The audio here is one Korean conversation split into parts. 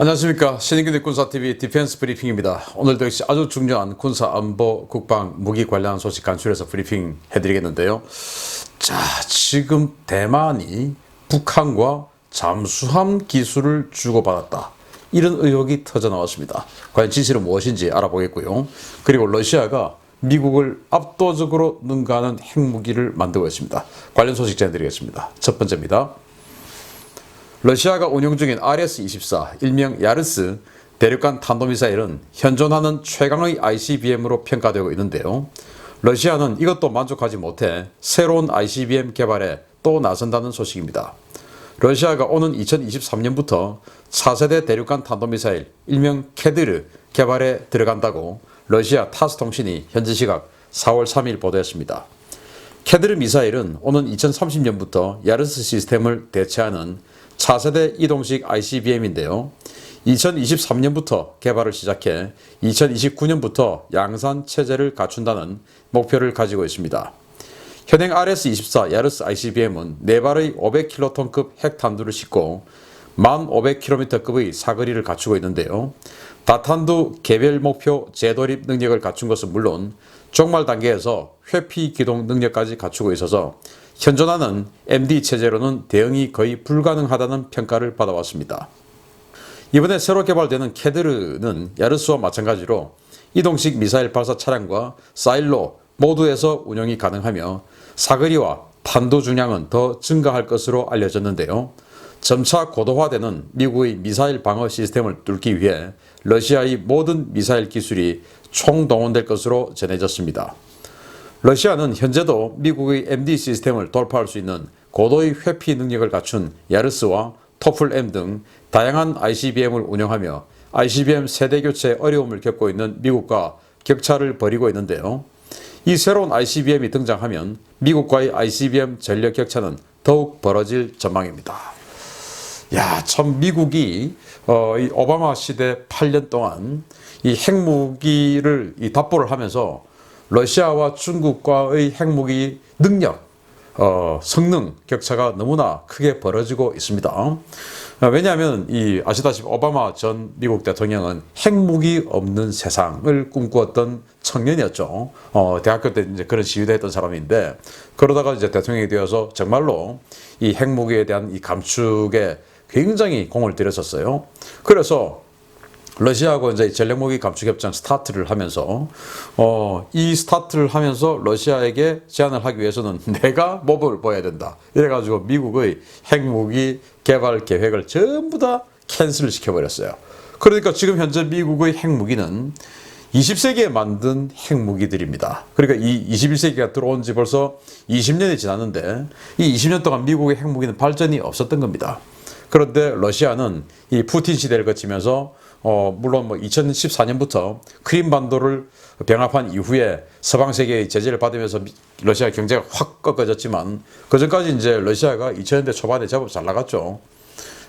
안녕하십니까. 신인균의 군사TV 디펜스 브리핑입니다. 오늘도 역시 아주 중요한 군사 안보 국방 무기 관련 소식 간추려서 브리핑 해드리겠는데요. 자, 지금 대만이 북한과 잠수함 기술을 주고받았다, 이런 의혹이 터져 나왔습니다. 과연 진실은 무엇인지 알아보겠고요. 그리고 러시아가 미국을 압도적으로 능가하는 핵무기를 만들고 있습니다. 관련 소식 전해드리겠습니다. 첫 번째입니다. 러시아가 운용 중인 RS-24, 일명 야르스 대륙간 탄도미사일은 현존하는 최강의 ICBM으로 평가되고 있는데요. 러시아는 이것도 만족하지 못해 새로운 ICBM 개발에 또 나선다는 소식입니다. 러시아가 오는 2023년부터 4세대 대륙간 탄도미사일 일명 캐드르 개발에 들어간다고 러시아 타스 통신이 현지 시각 4월 3일 보도했습니다. 캐드르 미사일은 오는 2030년부터 야르스 시스템을 대체하는 차세대 이동식 ICBM인데요. 2023년부터 개발을 시작해 2029년부터 양산 체제를 갖춘다는 목표를 가지고 있습니다. 현행 RS-24 야르스 ICBM은 4발의 500킬로톤급 핵탄두를 싣고 1500km급의 사거리를 갖추고 있는데요. 다탄두 개별 목표 재돌입 능력을 갖춘 것은 물론 종말 단계에서 회피 기동 능력까지 갖추고 있어서 현존하는 MD 체제로는 대응이 거의 불가능하다는 평가를 받아왔습니다. 이번에 새로 개발되는 캐드르는 야르스와 마찬가지로 이동식 미사일 발사 차량과 사일로 모두에서 운용이 가능하며 사거리와 탄도 중량은 더 증가할 것으로 알려졌는데요. 점차 고도화되는 미국의 미사일 방어 시스템을 뚫기 위해 러시아의 모든 미사일 기술이 총동원될 것으로 전해졌습니다. 러시아는 현재도 미국의 MD 시스템을 돌파할 수 있는 고도의 회피 능력을 갖춘 야르스와 토플M 등 다양한 ICBM을 운영하며 ICBM 세대 교체 어려움을 겪고 있는 미국과 격차를 벌이고 있는데요. 이 새로운 ICBM이 등장하면 미국과의 ICBM 전력 격차는 더욱 벌어질 전망입니다. 야, 참 미국이 이 오바마 시대 8년 동안 이 핵무기를 답보를 하면서 러시아와 중국과의 핵무기 능력, 성능 격차가 너무나 크게 벌어지고 있습니다. 왜냐하면 아시다시피 오바마 전 미국 대통령은 핵무기 없는 세상을 꿈꾸었던 청년이었죠. 대학교 때 이제 그런 시위도 했던 사람인데, 그러다가 이제 대통령이 되어서 정말로 이 핵무기에 대한 이 감축에 굉장히 공을 들였었어요. 그래서 러시아하고 이제 전략무기 감축협정 스타트를 하면서 이 스타트를 하면서 러시아에게 제안을 하기 위해서는 내가 모범을 보여야 된다, 이래가지고 미국의 핵무기 개발 계획을 전부 다 캔슬을 시켜버렸어요. 그러니까 지금 현재 미국의 핵무기는 20세기에 만든 핵무기들입니다. 그러니까 이 21세기가 들어온 지 벌써 20년이 지났는데 이 20년 동안 미국의 핵무기는 발전이 없었던 겁니다. 그런데 러시아는 이 푸틴 시대를 거치면서 물론 2014년부터 크림반도를 병합한 이후에 서방 세계의 제재를 받으면서 러시아 경제가 확 꺾어졌지만, 그 전까지 이제 러시아가 2000년대 초반에 제법 잘 나갔죠.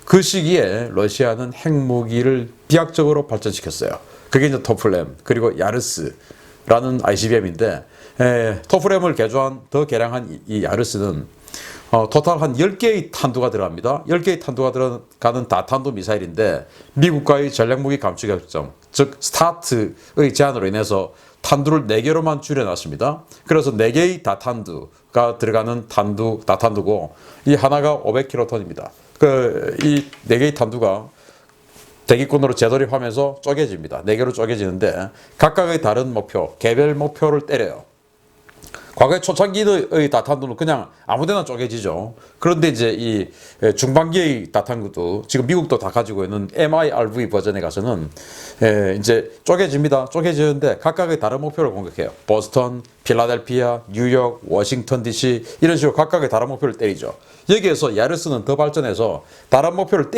그 시기에 러시아는 핵무기를 비약적으로 발전시켰어요. 그게 이제 토플램 그리고 야르스라는 ICBM인데, 토플램을 개조한 더 개량한 이 야르스는 토탈 한 10개의 탄두가 들어갑니다. 10개의 탄두가 들어가는 다탄두 미사일인데, 미국과의 전략무기 감축협정, 즉 스타트의 제안으로 인해서 탄두를 4개로만 줄여놨습니다. 그래서 4개의 다탄두가 들어가는 다탄두고, 이 하나가 500킬로톤입니다. 이 4개의 탄두가 대기권으로 재돌입하면서 쪼개집니다. 4개로 쪼개지는데 각각의 다른 목표, 개별 목표를 때려요. 과거에 초창기의 다탄두는 그냥 아무데나 쪼개지죠. 그런데 이제 이 중반기의 다탄두도 지금 미국도 다 가지고 있는 MIRV 버전에 가서는 이제 쪼개집니다. 쪼개지는데 각각의 다른 목표를 공격해요. 보스턴, 필라델피아, 뉴욕, 워싱턴 DC 이런 식으로 각각의 다른 목표를 때리죠. 여기에서 야르스는 더 발전해서 다른 목표를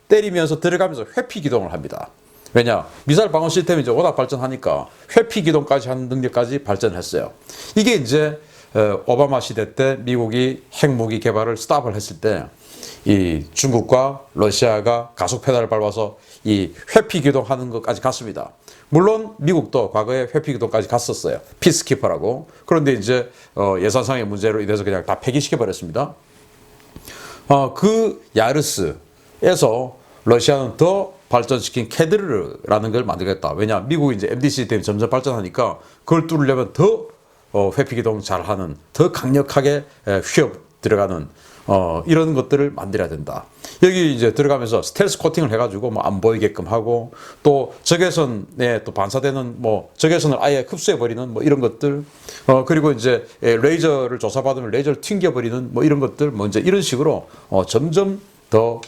때리면서 들어가면서 회피 기동을 합니다. 왜냐? 미사일 방어 시스템이 이제 워낙 발전하니까 회피 기동까지 하는 능력까지 발전했어요. 이게 이제 오바마 시대 때 미국이 핵무기 개발을 스탑을 했을 때 이 중국과 러시아가 가속 페달을 밟아서 이 회피 기동하는 것까지 갔습니다. 물론 미국도 과거에 회피 기동까지 갔었어요. 피스키퍼라고. 그런데 이제 예산상의 문제로 인해서 그냥 다 폐기시켜 버렸습니다. 그 야르스에서 러시아는 더 발전시킨 캐드르라는 걸 만들겠다. 왜냐? 미국이 이제 MD 시스템이 점점 발전하니까 그걸 뚫으려면 더 회피기동 잘하는, 더 강력하게 휘어 들어가는 이런 것들을 만들어야 된다. 여기 이제 들어가면서 스텔스 코팅을 해가지고 뭐 안 보이게끔 하고, 또 적외선에 또 반사되는 뭐 적외선을 아예 흡수해버리는 뭐 이런 것들, 그리고 이제 레이저를 조사받으면 레이저를 튕겨버리는 뭐 이런 것들, 뭐 이제 이런 식으로 점점 더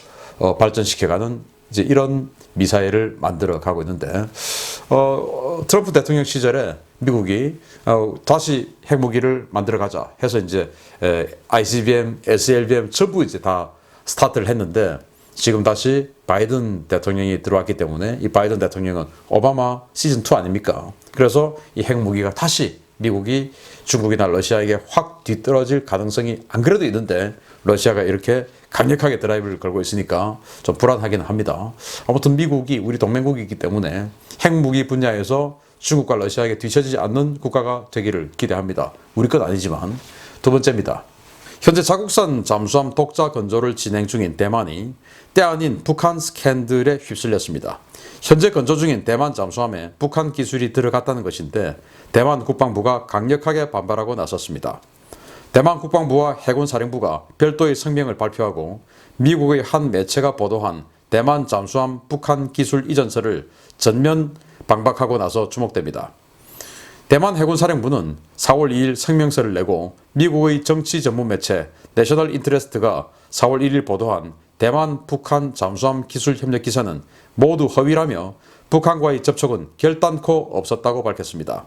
발전시켜가는 이제 이런 미사일을 만들어 가고 있는데, 트럼프 대통령 시절에 미국이 다시 핵무기를 만들어 가자 해서 이제 ICBM, SLBM 전부 이제 다 스타트를 했는데, 지금 다시 바이든 대통령이 들어왔기 때문에 이 바이든 대통령은 오바마 시즌2 아닙니까? 그래서 이 핵무기가 다시 미국이 중국이나 러시아에게 확 뒤떨어질 가능성이 안 그래도 있는데, 러시아가 이렇게 강력하게 드라이브를 걸고 있으니까 좀 불안하기는 합니다. 아무튼 미국이 우리 동맹국이기 때문에 핵무기 분야에서 중국과 러시아에게 뒤처지지 않는 국가가 되기를 기대합니다. 우리 건 아니지만. 두 번째입니다. 현재 자국산 잠수함 독자 건조를 진행 중인 대만이 때 아닌 북한 스캔들에 휩쓸렸습니다. 현재 건조 중인 대만 잠수함에 북한 기술이 들어갔다는 것인데, 대만 국방부가 강력하게 반발하고 나섰습니다. 대만 국방부와 해군사령부가 별도의 성명을 발표하고, 미국의 한 매체가 보도한 대만 잠수함 북한 기술 이전설을 전면 방박하고 나서 주목됩니다. 대만 해군사령부는 4월 2일 성명서를 내고, 미국의 정치 전문 매체 내셔널 인터레스트가 4월 1일 보도한 대만 북한 잠수함 기술 협력 기사는 모두 허위라며 북한과의 접촉은 결단코 없었다고 밝혔습니다.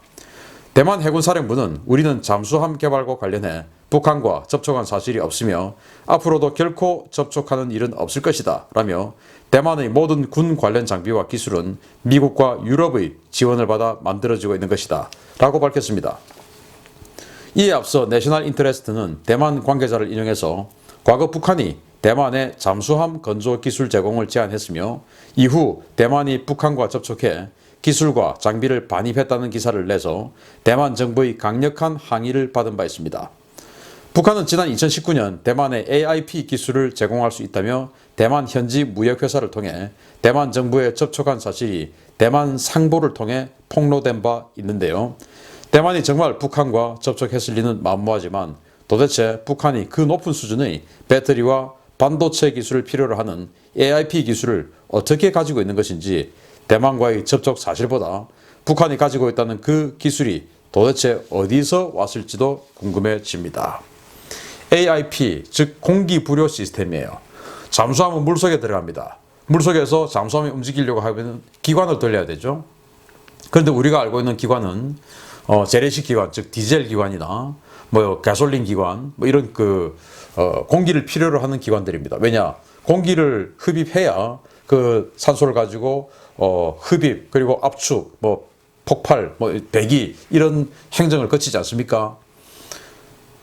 대만 해군사령부는 우리는 잠수함 개발과 관련해 북한과 접촉한 사실이 없으며 앞으로도 결코 접촉하는 일은 없을 것이다 라며, 대만의 모든 군 관련 장비와 기술은 미국과 유럽의 지원을 받아 만들어지고 있는 것이다 라고 밝혔습니다. 이에 앞서 내셔널 인터레스트는 대만 관계자를 인용해서 과거 북한이 대만에 잠수함 건조 기술 제공을 제안했으며, 이후 대만이 북한과 접촉해 기술과 장비를 반입했다는 기사를 내서 대만 정부의 강력한 항의를 받은 바 있습니다. 북한은 지난 2019년 대만에 AIP 기술을 제공할 수 있다며 대만 현지 무역회사를 통해 대만 정부에 접촉한 사실이 대만 상보를 통해 폭로된 바 있는데요. 대만이 정말 북한과 접촉했을 리는 만무하지만, 도대체 북한이 그 높은 수준의 배터리와 반도체 기술을 필요로 하는 AIP 기술을 어떻게 가지고 있는 것인지, 대만과의 접촉 사실보다 북한이 가지고 있다는 그 기술이 도대체 어디서 왔을지도 궁금해집니다. AIP, 즉 공기부료 시스템이에요. 잠수함은 물속에 들어갑니다. 물속에서 잠수함이 움직이려고 하면 기관을 돌려야 되죠. 그런데 우리가 알고 있는 기관은 재래식 기관, 즉 디젤 기관이나 뭐 가솔린 기관, 뭐 이런 공기를 필요로 하는 기관들입니다. 왜냐? 공기를 흡입해야 그 산소를 가지고 흡입, 그리고 압축, 뭐 폭발, 뭐 배기, 이런 행정을 거치지 않습니까?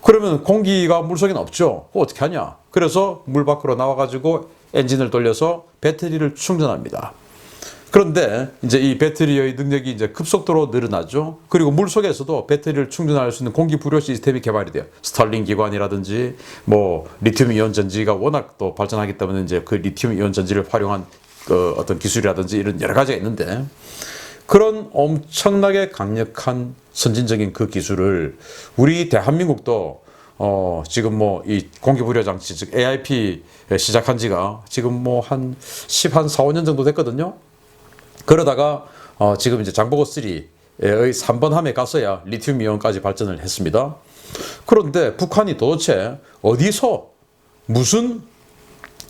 그러면 공기가 물속에는 없죠. 그거 어떻게 하냐? 그래서 물 밖으로 나와가지고 엔진을 돌려서 배터리를 충전합니다. 그런데 이제 이 배터리의 능력이 이제 급속도로 늘어나죠. 그리고 물 속에서도 배터리를 충전할 수 있는 공기 부료 시스템이 개발이 돼요. 스탈린 기관이라든지 뭐 리튬 이온 전지가 워낙 또 발전하기 때문에 이제 그 리튬 이온 전지를 활용한 어떤 기술이라든지 이런 여러 가지가 있는데, 그런 엄청나게 강력한 선진적인 그 기술을 우리 대한민국도 지금 뭐 이 공기부료 장치, 즉 AIP 시작한 지가 지금 뭐 한 4, 5년 정도 됐거든요. 그러다가 지금 이제 장보고 3의 3번 함에 갔어야 리튬 이온까지 발전을 했습니다. 그런데 북한이 도대체 어디서 무슨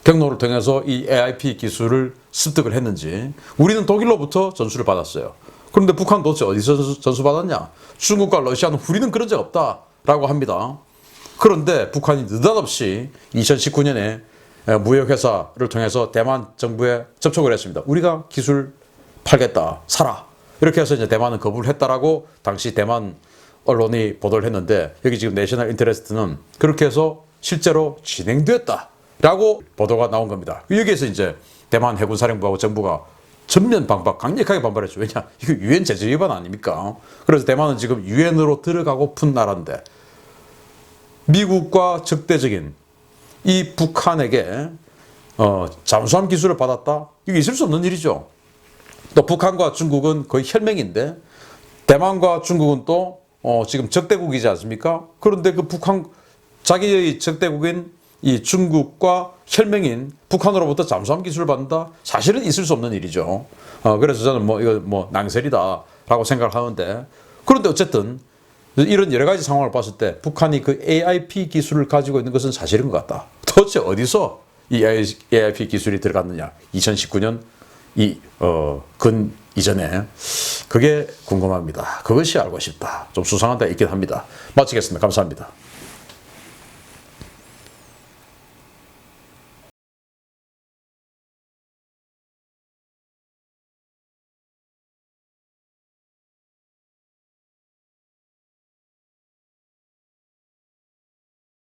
경로를 통해서 이 AIP 기술을 습득을 했는지, 우리는 독일로부터 전수를 받았어요. 그런데 북한은 도대체 어디서 전수받았냐? 중국과 러시아는 우리는 그런 적 없다라고 합니다. 그런데 북한이 느닷없이 2019년에 무역회사를 통해서 대만 정부에 접촉을 했습니다. 우리가 기술 팔겠다, 사라. 이렇게 해서 이제 대만은 거부를 했다라고 당시 대만 언론이 보도를 했는데, 여기 지금 내셔널 인터레스트는 그렇게 해서 실제로 진행됐다라고 보도가 나온 겁니다. 여기에서 이제 대만 해군사령부하고 정부가 전면 반박, 강력하게 반발했죠. 왜냐? 이거 유엔 제재 위반 아닙니까? 그래서 대만은 지금 유엔으로 들어가고픈 나라인데, 미국과 적대적인 이 북한에게 잠수함 기술을 받았다? 이게 있을 수 없는 일이죠. 또 북한과 중국은 거의 혈맹인데 대만과 중국은 또 지금 적대국이지 않습니까? 그런데 그 북한 자기의 적대국인 이 중국과 혈맹인 북한으로부터 잠수함 기술을 받는다? 사실은 있을 수 없는 일이죠. 그래서 저는 이거 낭설이다라고 생각을 하는데, 그런데 어쨌든 이런 여러 가지 상황을 봤을 때 북한이 그 AIP 기술을 가지고 있는 것은 사실인 것 같다. 도대체 어디서 이 AIP 기술이 들어갔느냐? 2019년 근 이전에 그게 궁금합니다. 그것이 알고 싶다. 좀 수상한 데 있긴 합니다. 마치겠습니다. 감사합니다.